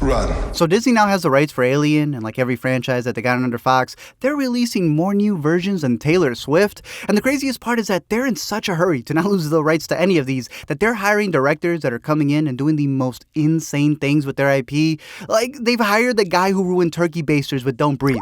Run. So Disney now has the rights for Alien, and like every franchise that they got under Fox, they're releasing more new versions than Taylor Swift. And the craziest part is that they're in such a hurry to not lose the rights to any of these that they're hiring directors that are coming in and doing the most insane things with their IP. Like, they've hired the guy who ruined Turkey Basters with Don't Breathe.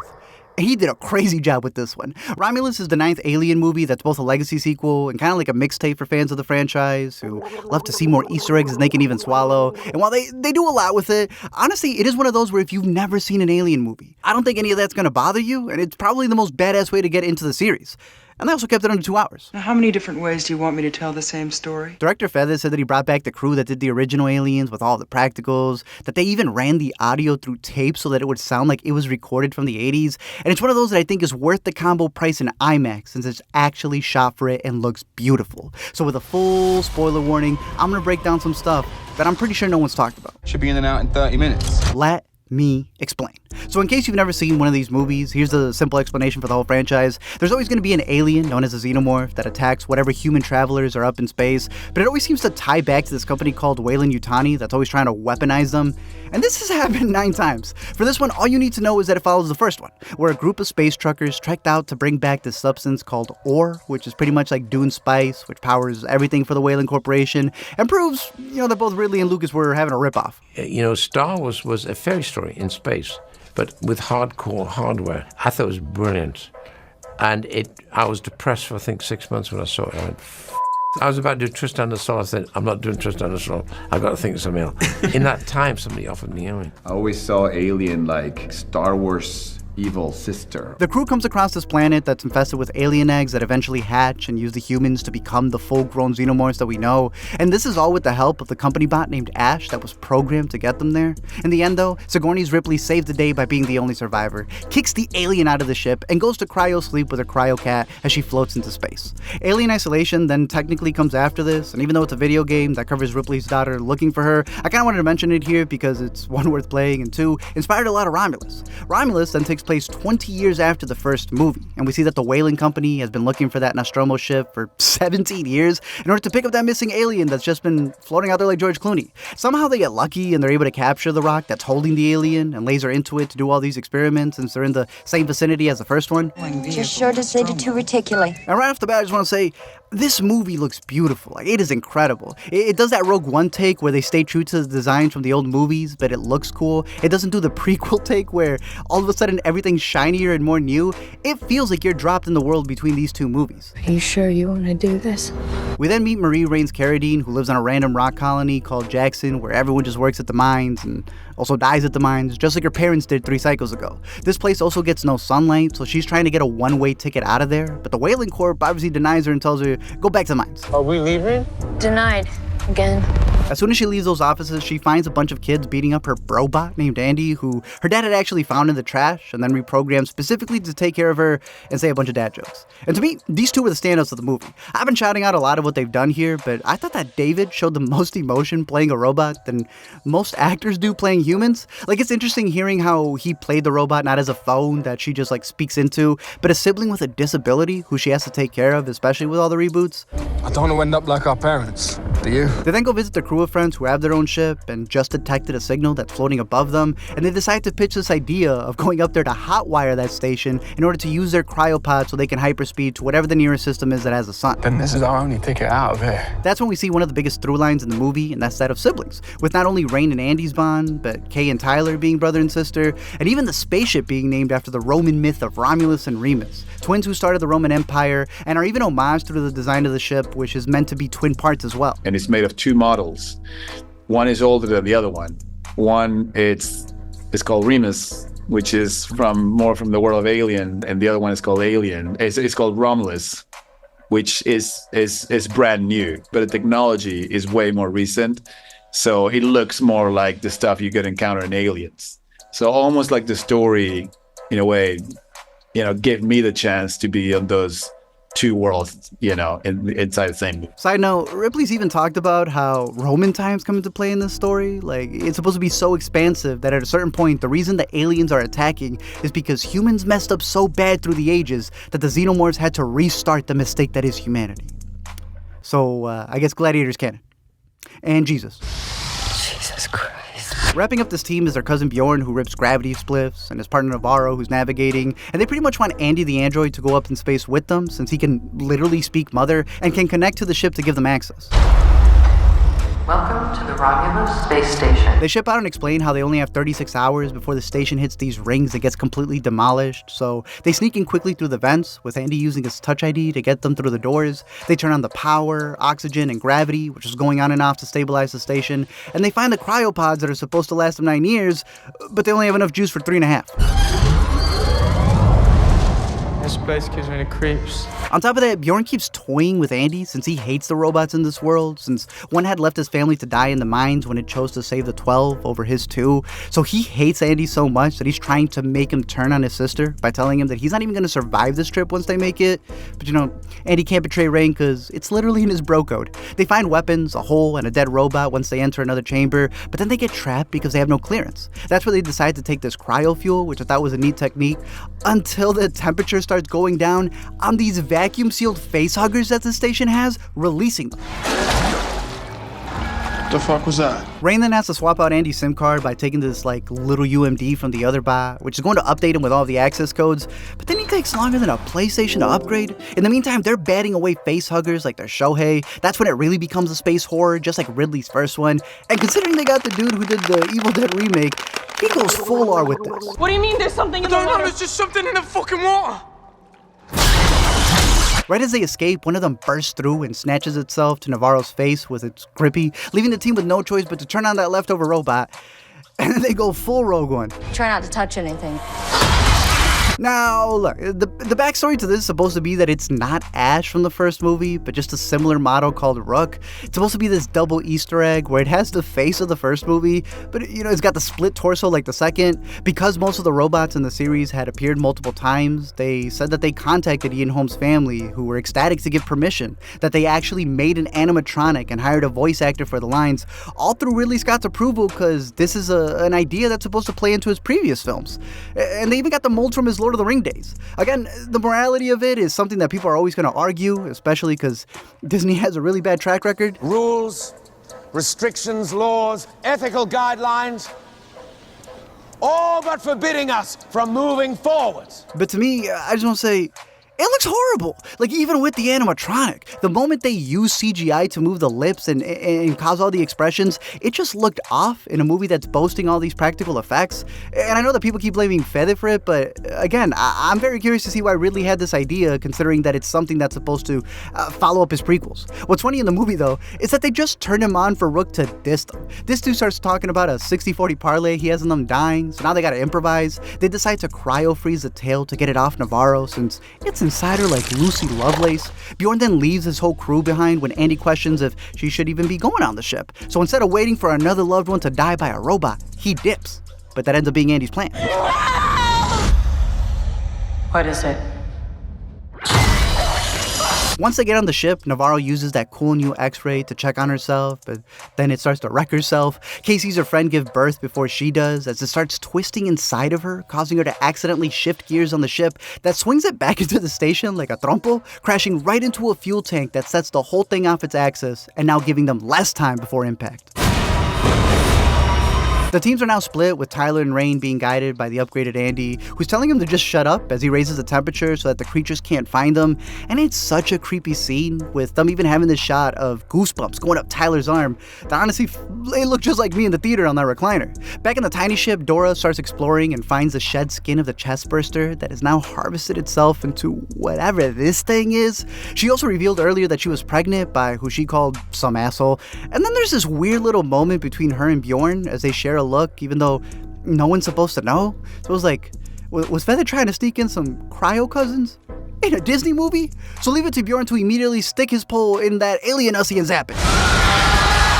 He did a crazy job with this one. Romulus is the 9th Alien movie that's both a legacy sequel and kind of like a mixtape for fans of the franchise who love to see more Easter eggs than they can even swallow. And while they do a lot with it, honestly, it is one of those where if you've never seen an Alien movie, I don't think any of that's going to bother you, and it's probably the most badass way to get into the series. And they also kept it under 2 hours. Now, how many different ways do you want me to tell the same story? Director Fede said that he brought back the crew that did the original Aliens with all the practicals, that they even ran the audio through tape so that it would sound like it was recorded from the 80s. And it's one of those that I think is worth the combo price in IMAX since it's actually shot for it and looks beautiful. So with a full spoiler warning, I'm going to break down some stuff that I'm pretty sure no one's talked about. Should be in and out in 30 minutes. Let me explain. So in case you've never seen one of these movies, here's the simple explanation for the whole franchise. There's always going to be an alien known as a xenomorph that attacks whatever human travelers are up in space, but it always seems to tie back to this company called Weyland-Utani that's always trying to weaponize them. And this has happened 9 times. For this one, all you need to know is that it follows the first one, where a group of space truckers trekked out to bring back this substance called ore, which is pretty much like Dune Spice, which powers everything for the Weyland Corporation, and proves, that both Ridley and Lucas were having a ripoff. Star Wars was a fairy story in space, but with hardcore hardware. I thought it was brilliant. And I was depressed for, I think, 6 months when I saw it. I went, I was about to do Tristan and the Soul. I said, I'm not doing Tristan and the Soul. I've got to think of something else. In that time, somebody offered me heroin. I always saw Alien like Star Wars evil sister. The crew comes across this planet that's infested with alien eggs that eventually hatch and use the humans to become the full-grown xenomorphs that we know. And this is all with the help of the company bot named Ash that was programmed to get them there. In the end, though, Sigourney's Ripley saves the day by being the only survivor, kicks the alien out of the ship, and goes to cryo sleep with her cryo cat as she floats into space. Alien Isolation then technically comes after this, and even though it's a video game that covers Ripley's daughter looking for her, I kind of wanted to mention it here because it's one worth playing, and 2, inspired a lot of Romulus. Romulus then takes place 20 years after the first movie, and we see that the Weyland Company has been looking for that Nostromo ship for 17 years in order to pick up that missing alien that's just been floating out there like George Clooney. Somehow they get lucky and they're able to capture the rock that's holding the alien and laser into it to do all these experiments since they're in the same vicinity as the first one. Just short as 82 reticuli. And right off the bat, I just want to say, this movie looks beautiful. Like, it is incredible. It does that Rogue One take where they stay true to the designs from the old movies, but it looks cool. It doesn't do the prequel take where all of a sudden everything's shinier and more new. It feels like you're dropped in the world between these 2 movies. Are you sure you want to do this? We then meet Marie Raines Carradine, who lives on a random rock colony called Jackson, where everyone just works at the mines and also dies at the mines, just like her parents did 3 cycles ago. This place also gets no sunlight, so she's trying to get a one-way ticket out of there, but the Weyland Corp obviously denies her and tells her, go back to the mines. Are we leaving? Denied. Again. As soon as she leaves those offices, she finds a bunch of kids beating up her bro-bot named Andy, who her dad had actually found in the trash and then reprogrammed specifically to take care of her and say a bunch of dad jokes. And to me, these 2 were the standouts of the movie. I've been shouting out a lot of what they've done here, but I thought that David showed the most emotion playing a robot than most actors do playing humans. Like, it's interesting hearing how he played the robot not as a phone that she just speaks into, but a sibling with a disability who she has to take care of, especially with all the reboots. I don't want to end up like our parents. Do you? They then go visit their crew of friends who have their own ship and just detected a signal that's floating above them, and they decide to pitch this idea of going up there to hotwire that station in order to use their cryopod so they can hyperspeed to whatever the nearest system is that has a sun. Then this is our only ticket out of here. That's when we see one of the biggest through lines in the movie, and that's that of siblings, with not only Rain and Andy's bond, but Kay and Tyler being brother and sister, and even the spaceship being named after the Roman myth of Romulus and Remus, twins who started the Roman Empire, and are even homaged through the design of the ship, which is meant to be twin parts as well. And it's made of 2 models. One is older than the other one. One it's called Remus, which is more from the world of Alien, and the other one is called Alien. It's called Romulus, which is brand new, but the technology is way more recent. So it looks more like the stuff you could encounter in Aliens. So almost like the story, in a way, gave me the chance to be on those 2 worlds, inside the same movie. Side note, Ripley's even talked about how Roman times come into play in this story. Like, it's supposed to be so expansive that at a certain point, the reason the aliens are attacking is because humans messed up so bad through the ages that the xenomorphs had to restart the mistake that is humanity. So, I guess Gladiator's canon. And Jesus. Jesus Christ. Wrapping up this team is their cousin Bjorn, who rips gravity spliffs, and his partner Navarro, who's navigating, and they pretty much want Andy the android to go up in space with them, since he can literally speak Mother and can connect to the ship to give them access. Welcome to the Romulus space station. They ship out and explain how they only have 36 hours before the station hits these rings and gets completely demolished, so they sneak in quickly through the vents, with Andy using his touch ID to get them through the doors. They turn on the power, oxygen, and gravity, which is going on and off to stabilize the station, and they find the cryopods that are supposed to last them 9 years, but they only have enough juice for 3.5. This place gives me the creeps. On top of that, Bjorn keeps toying with Andy since he hates the robots in this world, since one had left his family to die in the mines when it chose to save the 12 over his 2. So he hates Andy so much that he's trying to make him turn on his sister by telling him that he's not even going to survive this trip once they make it. But Andy can't betray Rain because it's literally in his bro code. They find weapons, a hole, and a dead robot once they enter another chamber, but then they get trapped because they have no clearance. That's where they decide to take this cryo fuel, which I thought was a neat technique, until the temperature starts going down on these vacuum sealed face huggers that the station has, releasing them. The fuck was that? Rain then has to swap out Andy's SIM card by taking this little UMD from the other bot, which is going to update him with all of the access codes, but then he takes longer than a PlayStation to upgrade. In the meantime, they're batting away face huggers like they're Shohei. That's when it really becomes a space horror, just like Ridley's first one. And considering they got the dude who did the Evil Dead remake, he goes full R with this. What do you mean there's something in the water? There's just something in the fucking water. Right as they escape, one of them bursts through and snatches itself to Navarro's face with its grippy, leaving the team with no choice but to turn on that leftover robot. And then they go full Rogue One. Try not to touch anything. Now, look, the backstory to this is supposed to be that it's not Ash from the first movie, but just a similar model called Rook. It's supposed to be this double Easter egg where it has the face of the first movie, but it's got the split torso like the second. Because most of the robots in the series had appeared multiple times, they said that they contacted Ian Holmes' family, who were ecstatic to give permission, that they actually made an animatronic and hired a voice actor for the lines, all through Ridley Scott's approval, because this is an idea that's supposed to play into his previous films. And they even got the mold from his Lord of the Ring days. Again, the morality of it is something that people are always going to argue, especially because Disney has a really bad track record. Rules, restrictions, laws, ethical guidelines, all but forbidding us from moving forward. But to me, I just want to say, it looks horrible. Even with the animatronic, the moment they use CGI to move the lips and cause all the expressions, it just looked off in a movie that's boasting all these practical effects. And I know that people keep blaming Fede for it, but again, I'm very curious to see why Ridley had this idea, considering that it's something that's supposed to follow up his prequels. What's funny in the movie, though, is that they just turned him on for Rook to diss them. This dude starts talking about a 60-40 parlay he has on them dying, so now they gotta improvise. They decide to cryo-freeze the tail to get it off Navarro, since it's inside her like Lucy Lovelace. Bjorn then leaves his whole crew behind when Andy questions if she should even be going on the ship. So instead of waiting for another loved one to die by a robot, he dips. But that ends up being Andy's plan. What is it? Once they get on the ship, Navarro uses that cool new x-ray to check on herself, but then it starts to wreck herself. Kay sees her friend give birth before she does, as it starts twisting inside of her, causing her to accidentally shift gears on the ship that swings it back into the station like a trompo, crashing right into a fuel tank that sets the whole thing off its axis, and now giving them less time before impact. The teams are now split, with Tyler and Rain being guided by the upgraded Andy, who's telling him to just shut up as he raises the temperature so that the creatures can't find them. And it's such a creepy scene, with them even having this shot of goosebumps going up Tyler's arm that honestly, it looked just like me in the theater on that recliner. Back in the tiny ship, Dora starts exploring and finds the shed skin of the chest burster that has now harvested itself into whatever this thing is. She also revealed earlier that she was pregnant by who she called some asshole. And then there's this weird little moment between her and Bjorn as they share a look, even though no one's supposed to know. So it was like, was Fede trying to sneak in some cryo cousins in a Disney movie? So leave it to Bjorn to immediately stick his pole in that alien ussy and zap it.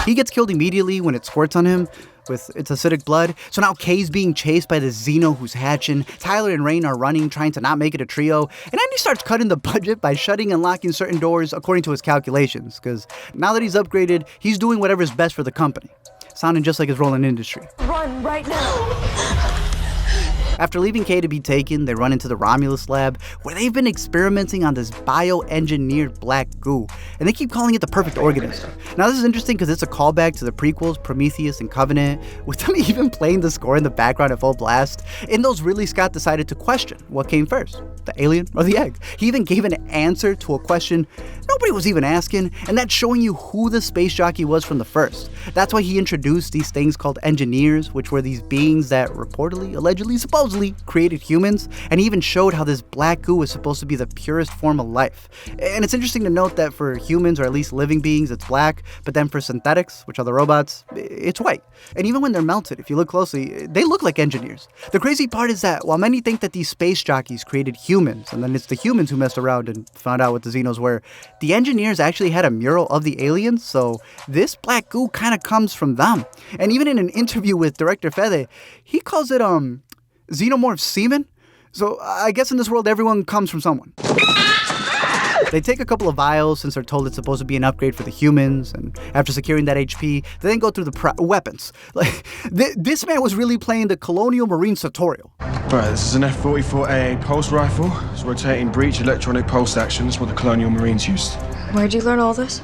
He gets killed immediately when it squirts on him with its acidic blood. So now Kay's being chased by the Xeno who's hatching. Tyler and Rain are running, trying to not make it a trio. And Andy starts cutting the budget by shutting and locking certain doors according to his calculations, because now that he's upgraded, he's doing whatever's best for the company. Sounding just like his role in industry. Run right now. After leaving K to be taken, they run into the Romulus lab, where they've been experimenting on this bioengineered black goo, and they keep calling it the perfect organism. Now this is interesting because it's a callback to the prequels, Prometheus and Covenant, with them even playing the score in the background at full blast. In those, Ridley Scott decided to question what came first, the alien or the egg. He even gave an answer to a question nobody was even asking, and that's showing you who the space jockey was from the first. That's why he introduced these things called engineers, which were these beings that reportedly, allegedly, supposedly created humans, and he even showed how this black goo is supposed to be the purest form of life. And it's interesting to note that for humans, or at least living beings, it's black, but then for synthetics, which are the robots, it's white. And even when they're melted, if you look closely, they look like engineers. The crazy part is that while many think that these space jockeys created humans, and then it's the humans who messed around and found out what the Xenos were, the engineers actually had a mural of the aliens, so this black goo kind of comes from them. And even in an interview with director Fede, he calls it xenomorph semen. So I guess in this world everyone comes from someone. They take a couple of vials since they're told it's supposed to be an upgrade for the humans, and after securing that HP, they then go through the weapons. Like, this man was really playing the Colonial Marine tutorial. Right, this is an F-44A pulse rifle. It's rotating breech electronic pulse action. That's what the Colonial Marines used. Where'd you learn all this?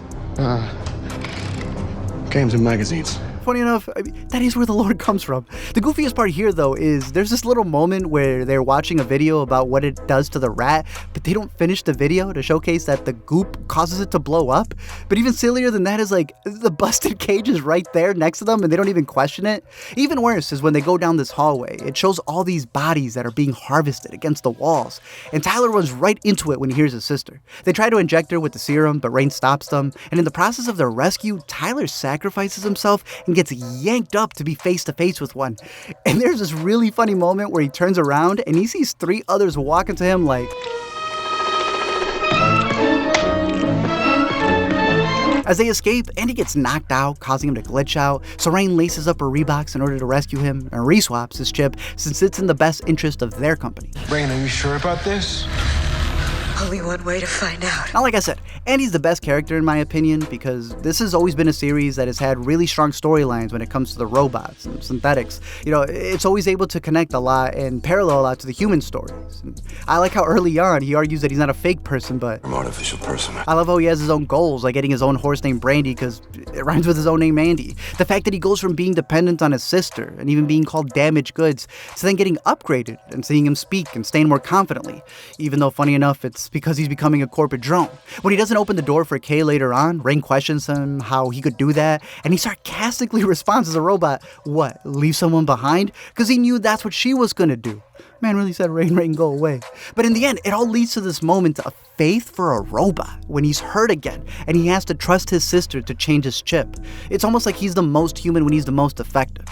Games and magazines. Funny enough, that is where the lore comes from. The goofiest part here, though, is there's this little moment where they're watching a video about what it does to the rat, but they don't finish the video to showcase that the goop causes it to blow up. But even sillier than that is, like, the busted cage is right there next to them, and they don't even question it. Even worse is when they go down this hallway, it shows all these bodies that are being harvested against the walls, and Tyler runs right into it when he hears his sister. They try to inject her with the serum, but Rain stops them, and in the process of their rescue, Tyler sacrifices himself and gets yanked up to be face to face with one. And there's this really funny moment where he turns around and he sees 3 others walking to him like... As they escape, Andy gets knocked out, causing him to glitch out, so Rain laces up her Reeboks in order to rescue him and reswaps his chip since it's in the best interest of their company. Rain, are you sure about this? Only one way to find out. Now, like I said, Andy's the best character in my opinion because this has always been a series that has had really strong storylines when it comes to the robots and synthetics. You know, it's always able to connect a lot and parallel a lot to the human stories. And I like how early on he argues that he's not a fake person, but I'm an artificial person. I love how he has his own goals, like getting his own horse named Brandy because it rhymes with his own name Andy. The fact that he goes from being dependent on his sister and even being called damaged goods to then getting upgraded and seeing him speak and stand more confidently, even though funny enough it's because he's becoming a corporate drone. When he doesn't open the door for Kay later on, Rain questions him how he could do that, and he sarcastically responds as a robot, what, leave someone behind? Because he knew that's what she was gonna do. Man really said, Rain, go away. But in the end, it all leads to this moment of faith for a robot when he's hurt again and he has to trust his sister to change his chip. It's almost like he's the most human when he's the most effective.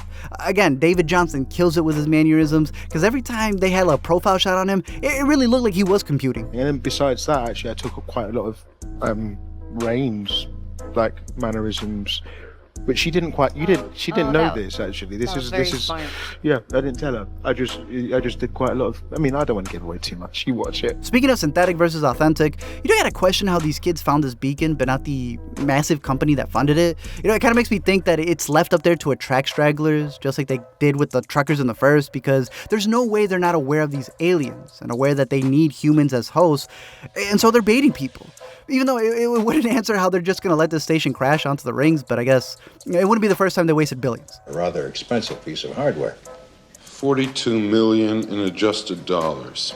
Again, David Jonsson kills it with his mannerisms because every time they had a profile shot on him, it really looked like he was computing. And then besides that, actually, I took up quite a lot of Rain's like mannerisms. But she didn't know this actually. This is yeah, I didn't tell her. I just did quite a lot of, I mean, I don't want to give away too much. You watch it. Speaking of synthetic versus authentic, you don't gotta question how these kids found this beacon, but not the massive company that funded it. You know, it kind of makes me think that it's left up there to attract stragglers, just like they did with the truckers in the first, because there's no way they're not aware of these aliens and aware that they need humans as hosts, and so they're baiting people. Even though it wouldn't answer how they're just gonna let this station crash onto the rings, but I guess it wouldn't be the first time they wasted billions. A rather expensive piece of hardware. 42 million in adjusted dollars.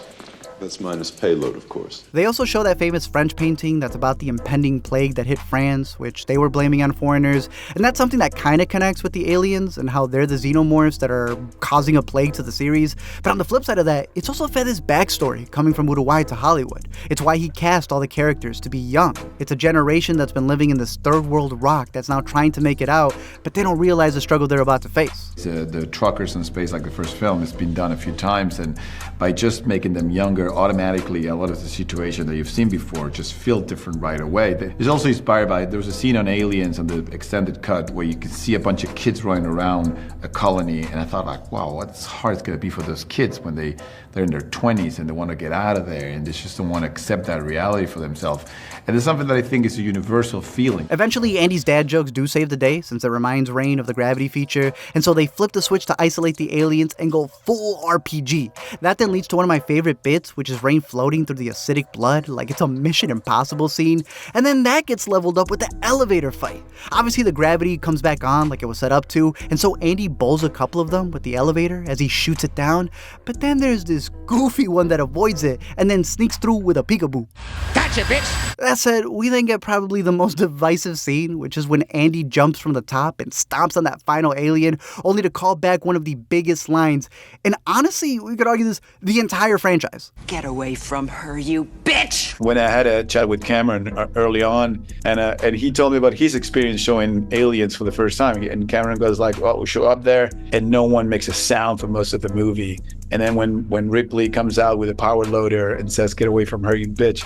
That's minus payload, of course. They also show that famous French painting that's about the impending plague that hit France, which they were blaming on foreigners. And that's something that kind of connects with the aliens and how they're the xenomorphs that are causing a plague to the series. But on the flip side of that, it's also Fede's backstory coming from Uruguay to Hollywood. It's why he cast all the characters to be young. It's a generation that's been living in this third world rock that's now trying to make it out, but they don't realize the struggle they're about to face. The truckers in space, like the first film, has been done a few times, and by just making them younger, automatically a lot of the situation that you've seen before just feel different right away. It's also inspired by, there was a scene on Aliens on the extended cut where you could see a bunch of kids running around a colony, and I thought like, wow, what hard it's gonna be for those kids when they're in their 20s and they want to get out of there and they just don't want to accept that reality for themselves. And it's something that I think is a universal feeling. Eventually, Andy's dad jokes do save the day since it reminds Rain of the gravity feature, and so they flip the switch to isolate the aliens and go full RPG. That then leads to one of my favorite bits, which is Rain floating through the acidic blood like it's a Mission Impossible scene, and then that gets leveled up with the elevator fight. Obviously the gravity comes back on like it was set up to, and so Andy bowls a couple of them with the elevator as he shoots it down, but then there's this goofy one that avoids it and then sneaks through with a peekaboo. Gotcha, bitch! That said, we then get probably the most divisive scene, which is when Andy jumps from the top and stomps on that final alien, only to call back one of the biggest lines. And honestly, we could argue this the entire franchise. Get away from her, you bitch! When I had a chat with Cameron early on, and he told me about his experience showing aliens for the first time, and Cameron goes like, well, we show up there, and no one makes a sound for most of the movie. And then when Ripley comes out with a power loader and says, get away from her, you bitch,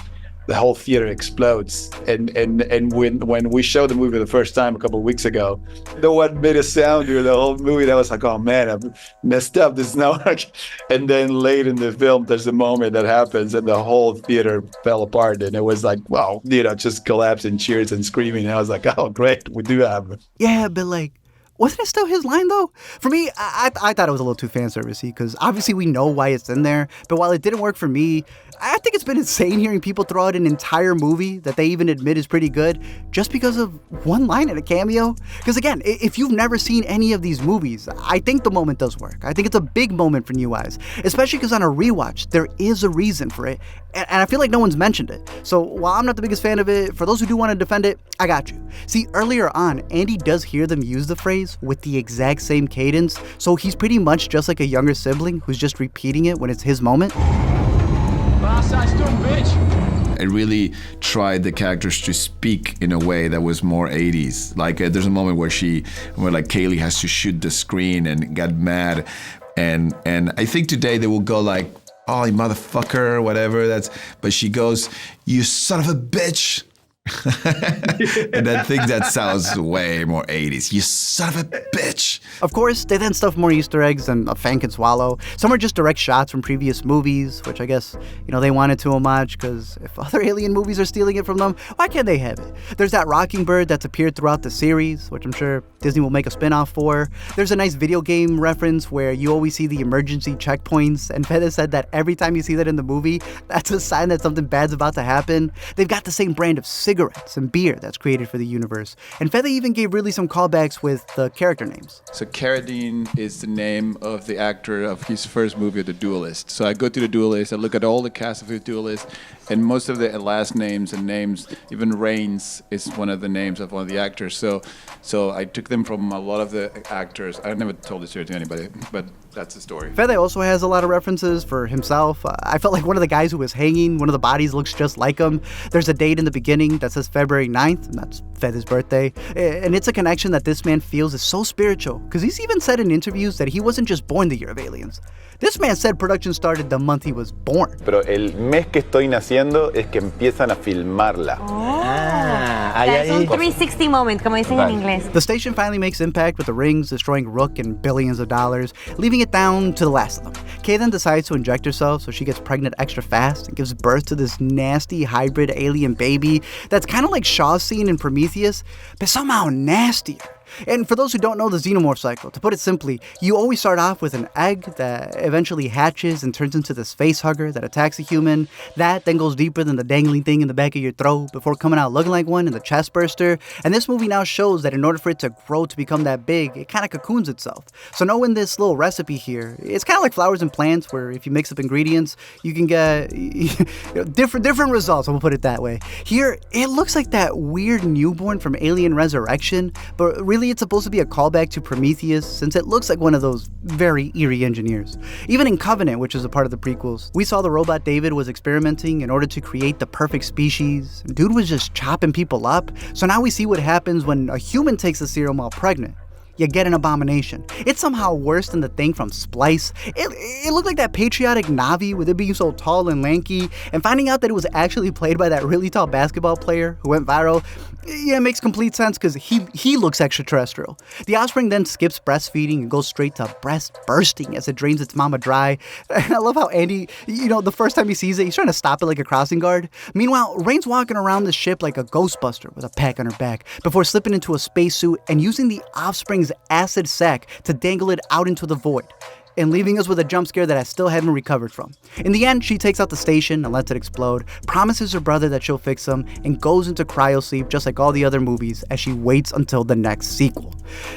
the whole theater explodes. And when we showed the movie the first time a couple of weeks ago, no one made a sound during the whole movie. That was like, oh man, I've messed up. This is not like. And then late in the film, there's a moment that happens and the whole theater fell apart. And it was like, wow, just collapsing, cheers and screaming. And I was like, oh great, we do have it. Yeah, but like, wasn't it still his line, though? For me, I thought it was a little too fan servicey, because obviously we know why it's in there, but while it didn't work for me, I think it's been insane hearing people throw out an entire movie that they even admit is pretty good just because of one line in a cameo. Because again, if you've never seen any of these movies, I think the moment does work. I think it's a big moment for new eyes, especially because on a rewatch, there is a reason for it, and I feel like no one's mentioned it. So while I'm not the biggest fan of it, for those who do want to defend it, I got you. See, earlier on, Andy does hear them use the phrase with the exact same cadence, so he's pretty much just like a younger sibling who's just repeating it when it's his moment. I really tried the characters to speak in a way that was more 80s. Like there's a moment where like Cailee has to shoot the screen and got mad, and I think today they will go like, oh, you motherfucker, whatever. But she goes, you son of a bitch. And I think that sounds way more 80s. You son of a bitch. Of course, they then stuff more Easter eggs than a fan can swallow. Some are just direct shots from previous movies, which I guess, they wanted to homage, because if other alien movies are stealing it from them, why can't they have it? There's that rocking bird that's appeared throughout the series, which I'm sure Disney will make a spin-off for. There's a nice video game reference where you always see the emergency checkpoints, and Fede said that every time you see that in the movie, that's a sign that something bad's about to happen. They've got the same brand of cigarettes and beer that's created for the universe. And Fede even gave really some callbacks with the character names. So Carradine is the name of the actor of his first movie, The Duelist. So I go to The Duelist, I look at all the cast of The Duelist, and most of the last names and names, even Rains is one of the names of one of the actors. So I took them from a lot of the actors. I never told this story to anybody, but that's the story. Fede also has a lot of references for himself. I felt like one of the guys who was hanging, one of the bodies looks just like him. There's a date in the beginning that says February 9th, and that's Fede's birthday. And it's a connection that this man feels is so spiritual, because he's even said in interviews that he wasn't just born the year of aliens. This man said production started the month he was born. Pero el mes que estoy naciendo es que empiezan a filmarla. That's un 360 moment, como dicen en inglés. The station finally makes impact with the rings destroying Rook and billions of dollars, leaving it down to the last of them. Kay then decides to inject herself so she gets pregnant extra fast and gives birth to this nasty hybrid alien baby that's kind of like Shaw's scene in Prometheus, but somehow nastier. And for those who don't know the xenomorph cycle, to put it simply, you always start off with an egg that eventually hatches and turns into this face hugger that attacks a human. That then goes deeper than the dangling thing in the back of your throat before coming out looking like one in the chest burster. And this movie now shows that in order for it to grow to become that big, it kind of cocoons itself. So knowing this little recipe here, it's kind of like flowers and plants, where if you mix up ingredients, you can get different results, we'll put it that way. Here, it looks like that weird newborn from Alien Resurrection, but really it's supposed to be a callback to Prometheus, since it looks like one of those very eerie engineers. Even in Covenant, which is a part of the prequels, we saw the robot David was experimenting in order to create the perfect species. Dude was just chopping people up. So now we see what happens when a human takes the serum while pregnant. You get an abomination. It's somehow worse than the thing from Splice. It looked like that patriotic Navi with it being so tall and lanky, and finding out that it was actually played by that really tall basketball player who went viral, Yeah, it makes complete sense because he looks extraterrestrial. The offspring then skips breastfeeding and goes straight to breast bursting as it drains its mama dry. And I love how Andy, the first time he sees it, he's trying to stop it like a crossing guard. Meanwhile, Rain's walking around the ship like a ghostbuster with a pack on her back before slipping into a spacesuit and using the offspring's acid sac to dangle it out into the void, and leaving us with a jump scare that I still haven't recovered from. In the end, she takes out the station and lets it explode, promises her brother that she'll fix him, and goes into cryosleep just like all the other movies as she waits until the next sequel.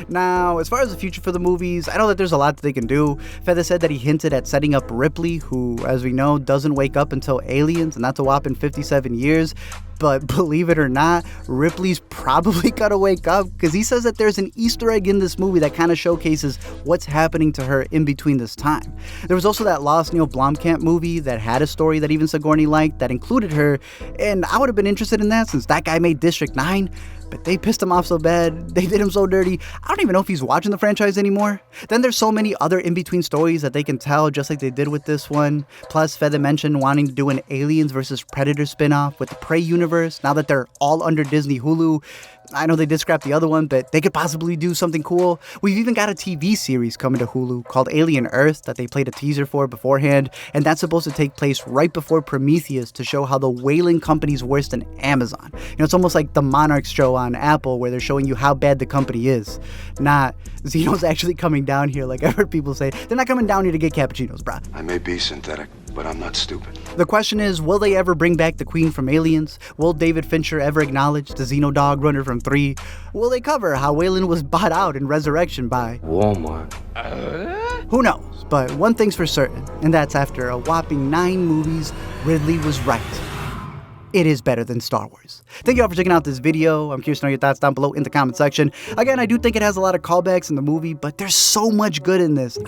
Now, as far as the future for the movies, I know that there's a lot that they can do. Fede said that he hinted at setting up Ripley, who, as we know, doesn't wake up until Aliens, and that's a whopping 57 years. But believe it or not, Ripley's probably gotta wake up because he says that there's an Easter egg in this movie that kind of showcases what's happening to her in between this time. There was also that Lost Neil Blomkamp movie that had a story that even Sigourney liked that included her, and I would have been interested in that since that guy made District 9. But they pissed him off so bad, they did him so dirty, I don't even know if he's watching the franchise anymore. Then there's so many other in-between stories that they can tell just like they did with this one. Plus, Fede mentioned wanting to do an Aliens vs. Predator spinoff with the Prey universe now that they're all under Disney Hulu. I know they did scrap the other one, but they could possibly do something cool. We've even got a TV series coming to Hulu called Alien Earth that they played a teaser for beforehand, and that's supposed to take place right before Prometheus to show how the Weyland company's worse than Amazon. It's almost like the Monarchs show on Apple where they're showing you how bad the company is. Not Xeno's actually coming down here like I've heard people say. They're not coming down here to get cappuccinos, brah. I may be synthetic, but I'm not stupid. The question is, will they ever bring back the Queen from Aliens? Will David Fincher ever acknowledge the Xeno dog runner from 3? Will they cover how Weyland was bought out in Resurrection by Walmart? Who knows? But one thing's for certain, and that's after a whopping 9 movies, Ridley was right. It is better than Star Wars. Thank you all for checking out this video. I'm curious to know your thoughts down below in the comment section. Again, I do think it has a lot of callbacks in the movie, but there's so much good in this.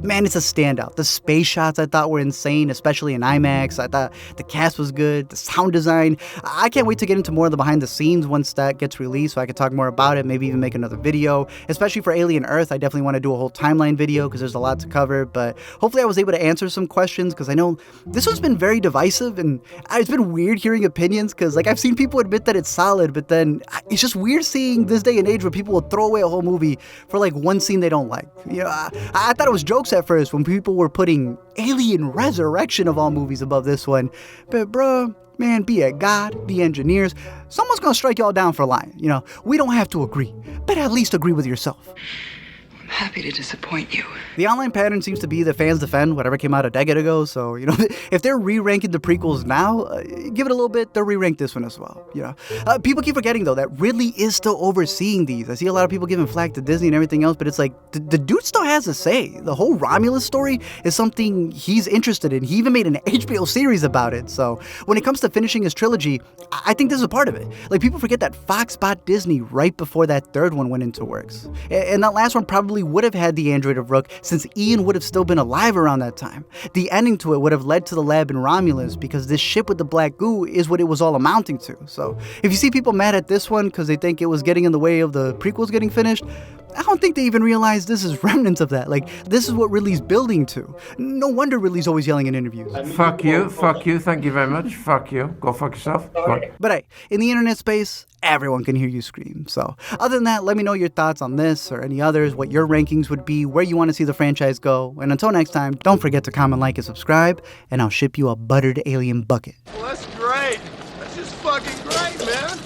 Man, it's a standout. The space shots I thought were insane, especially in IMAX. I thought the cast was good, the sound design. I can't wait to get into more of the behind the scenes once that gets released so I can talk more about it, maybe even make another video. Especially for Alien Earth, I definitely want to do a whole timeline video because there's a lot to cover, but hopefully I was able to answer some questions because I know this one's been very divisive and it's been weird hearing opinions because I've seen people admit that it's solid, but then it's just weird seeing this day and age where people will throw away a whole movie for one scene they don't like. I thought it was jokes at first when people were putting Alien Resurrection of all movies above this one, but bro, man, be it God, the engineers, someone's gonna strike y'all down for lying. We don't have to agree, but at least agree with yourself. Happy to disappoint you. The online pattern seems to be the fans defend whatever came out a decade ago, so, if they're re-ranking the prequels now, give it a little bit, they'll re-rank this one as well, People keep forgetting, though, that Ridley is still overseeing these. I see a lot of people giving flack to Disney and everything else, but it's like, the dude still has a say. The whole Romulus story is something he's interested in. He even made an HBO series about it, so when it comes to finishing his trilogy, I think this is a part of it. People forget that Fox bought Disney right before that third one went into works. And that last one probably would have had the android of Rook since Ian would have still been alive around that time. The ending to it would have led to the lab in Romulus because this ship with the black goo is what it was all amounting to. So if you see people mad at this one because they think it was getting in the way of the prequels getting finished, I don't think they even realize this is remnants of that. This is what Ridley's building to. No wonder Ridley's always yelling in interviews. Fuck you, thank you very much, fuck you, go fuck yourself. Go on. But hey, in the internet space, everyone can hear you scream. So other than that, let me know your thoughts on this or any others, what your rankings would be, where you want to see the franchise go. And until next time, don't forget to comment, like, and subscribe, and I'll ship you a buttered alien bucket. Well, that's great. That's just fucking great, man.